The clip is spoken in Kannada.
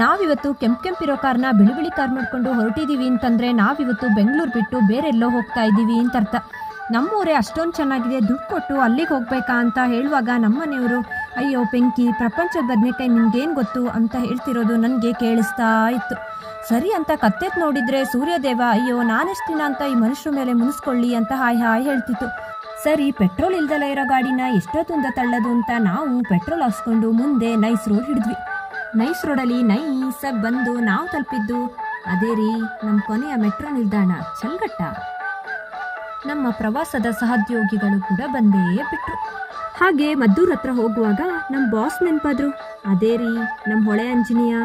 ನಾವಿವತ್ತು ಕೆಂಪಿರೋ ಕಾರ್ನ ಬಿಳಿ ಕಾರ್ ಮಾಡ್ಕೊಂಡು ಹೊರಟಿದ್ದೀವಿ ಅಂತಂದರೆ ನಾವಿವತ್ತು ಬೆಂಗಳೂರು ಬಿಟ್ಟು ಬೇರೆಲ್ಲೋ ಹೋಗ್ತಾ ಇದ್ದೀವಿ ಅಂತ ಅರ್ಥ. ನಮ್ಮೂರೇ ಅಷ್ಟೊಂದು ಚೆನ್ನಾಗಿದೆ, ದುಡ್ಡು ಕೊಟ್ಟು ಅಲ್ಲಿಗೆ ಹೋಗ್ಬೇಕಾ ಅಂತ ಹೇಳುವಾಗ ನಮ್ಮನೆಯವರು ಅಯ್ಯೋ ಬೆಂಕಿ, ಪ್ರಪಂಚದ ಬದನೆಕಾಯಿ ನಿಮ್ಗೇನು ಗೊತ್ತು ಅಂತ ಹೇಳ್ತಿರೋದು ನನಗೆ ಕೇಳಿಸ್ತಾ ಇತ್ತು. ಸರಿ ಅಂತ ಕತ್ತೆತ್ ನೋಡಿದರೆ ಸೂರ್ಯದೇವ ಅಯ್ಯೋ ನಾನೆಷ್ಟು ದಿನ ಅಂತ ಈ ಮನುಷ್ಯರ ಮೇಲೆ ಮುನಿಸ್ಕೊಳ್ಳಿ ಅಂತ ಹಾಯ್ ಹೇಳ್ತಿತ್ತು. ಸರಿ, ಪೆಟ್ರೋಲ್ ಇಲ್ದಲೇ ಇರೋ ಗಾಡಿನ ಎಷ್ಟೊತ್ತಿಂದ ತಳ್ಳೋದು ಅಂತ ನಾವು ಪೆಟ್ರೋಲ್ ಹಾಕ್ಸ್ಕೊಂಡು ಮುಂದೆ ನೈಸ್ ರೋಡ್ ಹಿಡಿದ್ವಿ. ನೈಸ್ ರೋಡಲ್ಲಿ ನೈಸಾಗಿ ಬಂದು ನಾವು ತಲುಪಿದ್ದು ಅದೇ ರೀ ನಮ್ಮ ಕೊನೆಯ ಮೆಟ್ರೋ ನಿಲ್ದಾಣ ಚಲ್ಗಟ್ಟ. ನಮ್ಮ ಪ್ರವಾಸದ ಸಹೋದ್ಯೋಗಿಗಳು ಕೂಡ ಬಂದೇ ಬಿಟ್ರು. ಹಾಗೆ ಮದ್ದೂರ್ ಹತ್ರ ಹೋಗುವಾಗ ನಮ್ಮ ಬಾಸ್ ನೆನಪಾದ್ರು, ಅದೇ ರೀ ನಮ್ಮ ಹೊಳೆ ಆಂಜನೇಯ.